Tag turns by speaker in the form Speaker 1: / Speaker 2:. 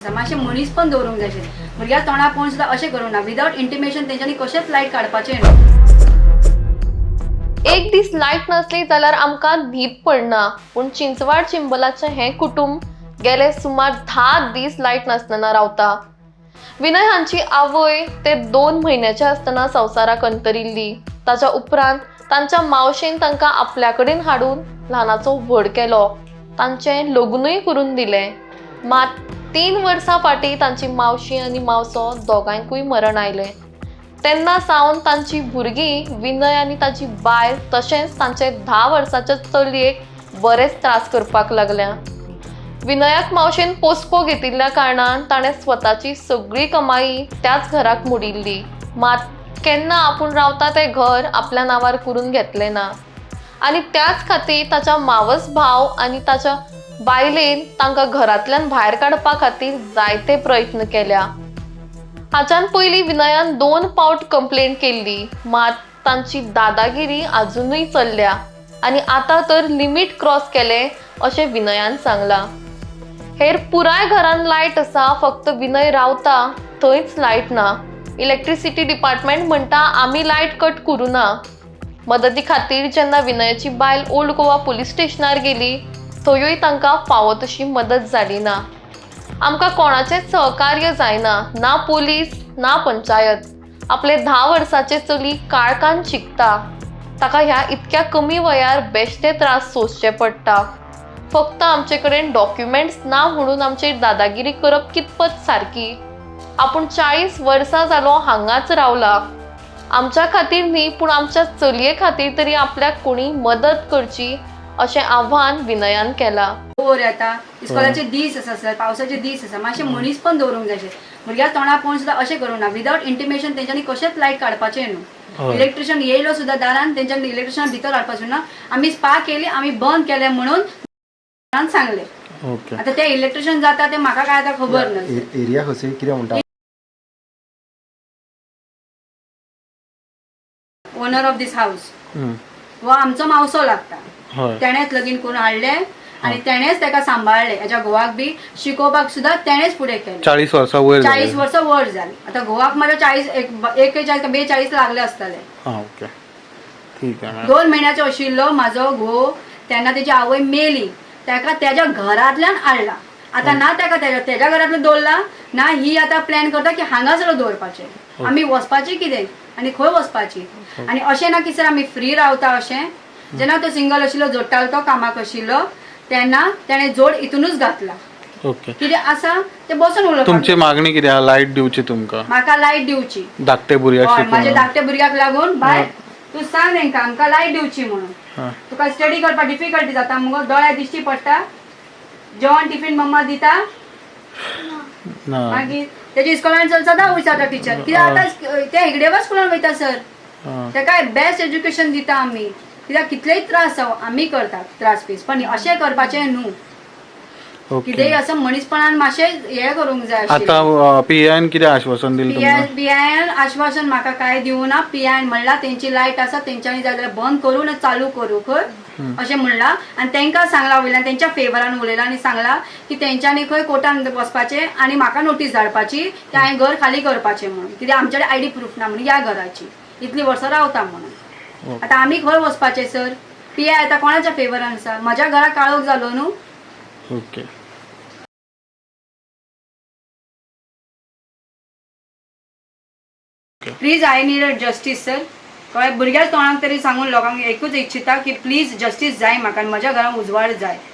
Speaker 1: मातशें मनीस पण दवरूंक जाय आशिल्लें भुरग्या तोंडा पळोवन सुद्दां अशें करूंक ना विदाउट इंटिमेशन तेंच्यांनी कशेंच लायट काडपाचें न्हू.
Speaker 2: एक दीस लायट नसली जाल्यार आमकां न्हीद पडना, पूण चिंचवाड चिंबलाचें हें कुटुंब गेले सुमार 10 दीस लायट नासतना रावता. विनय हांची आवय ते 2 म्हयन्याचे आसतना संवसाराक अंतरिल्ली. ताच्या उपरांत तांच्या मावशेन तांकां आपल्या कडेन हाडून ल्हानाचो व्हड केलो. तांचें लग्नूय करून दिलें. मात 3 वर्सां फाटीं तांची मावशी आनी मावसो दोगांयकूय मरण आयलें. तेन्ना सावन तांची भुरगीं विनय आनी ताची बायल तशेंच तांचे 10 वर्साचे चलयेक बरेच त्रास करपाक लागल्या. विनयाक मावशेन पोस्को घेतिल्ल्या कारणान ताणें स्वताची सगळी कमाई त्याच घराक मोडिल्ली. मात केन्ना आपूण रावता तें घर आपल्या नांवार करून घेतलें ना. आनी त्याच खातीर ताच्या मावस भाव आनी ताच्या बायलेन तांकां घरांतल्यान भायर काडपा खातीर जायते प्रयत्न केल्या. हाच्यान पयलीं विनयान 2 फावट कंप्लेंट केल्ली, मात तांची दादागिरी अजूनय चल्ल्या आनी आतां तर लिमीट क्रॉस केलें अशें विनयान सांगलां. हेर पुराय घरान लायट आसा, फक्त विनय रावता थंयच लायट ना. इलेक्ट्रिसिटी डिपार्टमेंट म्हणटा आमी लायट कट करूं ना. मदती खातीर जेन्ना विनयाची बायल ओल्ड गोवा पुलीस स्टेशनार गेली थंयूय तांकां फावो तशी मदत जाली ना. आमकां कोणाचेंच सहकार्य जायना, ना पोलीस ना पंचायत. आपले 10 वर्साचे चली काळखान शिकता, ताका ह्या इतक्या कमी वयार बेश्टे त्रास सोंसचे पडटा. फक्त आमचे कडेन डॉक्युमेंट्स ना म्हणून आमचेर दादागिरी करप कितपत सारकी. आपूण 40 वर्सां जालो हांगाच रावला. आमच्या खातीर न्ही पूण आमच्या चलये खातीर तरी आपल्याक कोणी मदत करची अशें आव्हान विनयान केलां.
Speaker 1: बोर येता, इस्कोलाचे दीस आसा सर, पावसाचे दीस आसा, मातशें मनीस पण दवरूंक जाय आशिल्लें भुरग्या तोंडा पळोवन सुद्दां अशें करूंक ना विदाउट इंटिमेशन तेंच्यांनी कशेंच लायट काडपाचें न्हू. इलेक्ट्रिशियन येयलो सुद्दां दारान तेंच्यांनी इलेक्ट्रिशियन भितर हाडपाचें ना. आमी स्पा केली, आमी बंद केलें म्हणून सांगलें. आतां ते इलेक्ट्रिशियन जाता ते म्हाका काय आतां खबर ना.
Speaker 3: एरिया खंय कितें म्हणटा
Speaker 1: ओनर ऑफ दीस हाऊस हो आमचो मावसो लागता. तेणेच लगीन करून हाडलें आनी तेणेच ताका सांबाळलें. हेच्या घोवाक बी शिकोवपाक सुद्दां तेणेच फुडें केलें.
Speaker 4: 40 वर्सां वयर
Speaker 1: 40 वर्सां वयर जाली. आतां घोवाक माझ्या 41-42 लागले आसतले.
Speaker 4: ओके ठीक आहे.
Speaker 1: 2 महिन्याचो आशिल्लो म्हाजो घोव तेन्ना तेजी आवय मेली. ताका तेज्या घरांतल्यान हाडला. आतां ना ताका तेज्या घरांतल्यान दवरला ना ही आतां प्लॅन करता की हांगाच दवरपाचें. आमी वचपाची कितें आनी खंय वचपाची. आनी अशें ना की सर आमी फ्री रावता अशें. जेन्ना तो सिंगल आशिल्लो जोडटालो तो कामाक आशिल्लो तेन्ना तेणें जोड हितूनच घातला.
Speaker 4: ओके
Speaker 1: कितें आसा ते बसून उलोवपाक.
Speaker 4: तुमची मागणी कितें आहा? लायट दिवची तुमकां?
Speaker 1: म्हाका लायट दिवची.
Speaker 4: धाकटे भुरग्याक
Speaker 1: माझ्या धाकट्या भुरग्याक लागून बाय तू सांग तांकां आमकां लायट दिवची म्हणून. तुका स्टडी करपाक डिफिकल्टी जाता मुगो, दोळ्या दिश्टी पडटा. जेवण टिफीन मम्मा दिता. मागीर तेजी इस्कोलान सदां विचारता टिचर कित्याक आतां ते हेगडेवा स्कुलान वयता सर. तेका बेस्ट एज्युकेशन दिता आमी. कित्याक कितलेय त्रास आमी करतात त्रास फेस, पण अशें करपाचें न्हू. कितेंय असं मनीसपणान मातशें हें करूंक जाय.
Speaker 4: आतां पीआयन कितें आश्वासन दिलें तुमकां?
Speaker 1: पीआयन आश्वासन म्हाका काय दिवना. पीआयन म्हणला तेंची लायट आसा तेंच्यांनी जाय जाल्यार बंद करून चालू करूं खंय अशें म्हणला. आनी तेंकां सांगला वयल्यान तेंच्या फेवरान उलयला आनी सांगला की तेंच्यांनी खंय कोर्टान वचपाचें आनी म्हाका नोटीस धाडपाची की हांवें घर खाली करपाचें म्हणून. कित्याक आमचे कडेन आयडी प्रूफ ना म्हणून ह्या घराची इतलीं वर्सां रावता म्हणून. आतां आमी खंय वचपाचें सर? पीआय आतां कोणाच्या फेवरान आसा? म्हज्या घरा काळोख जालो न्हू.
Speaker 4: Okay
Speaker 1: please I need justice sir. कळ्ळें? भुरग्याच तोंडाक तरी सांगून लोकांक एकूच इच्छिता की प्लीज जस्टीस जाय म्हाका आनी म्हज्या घरांत उजवाड जाय.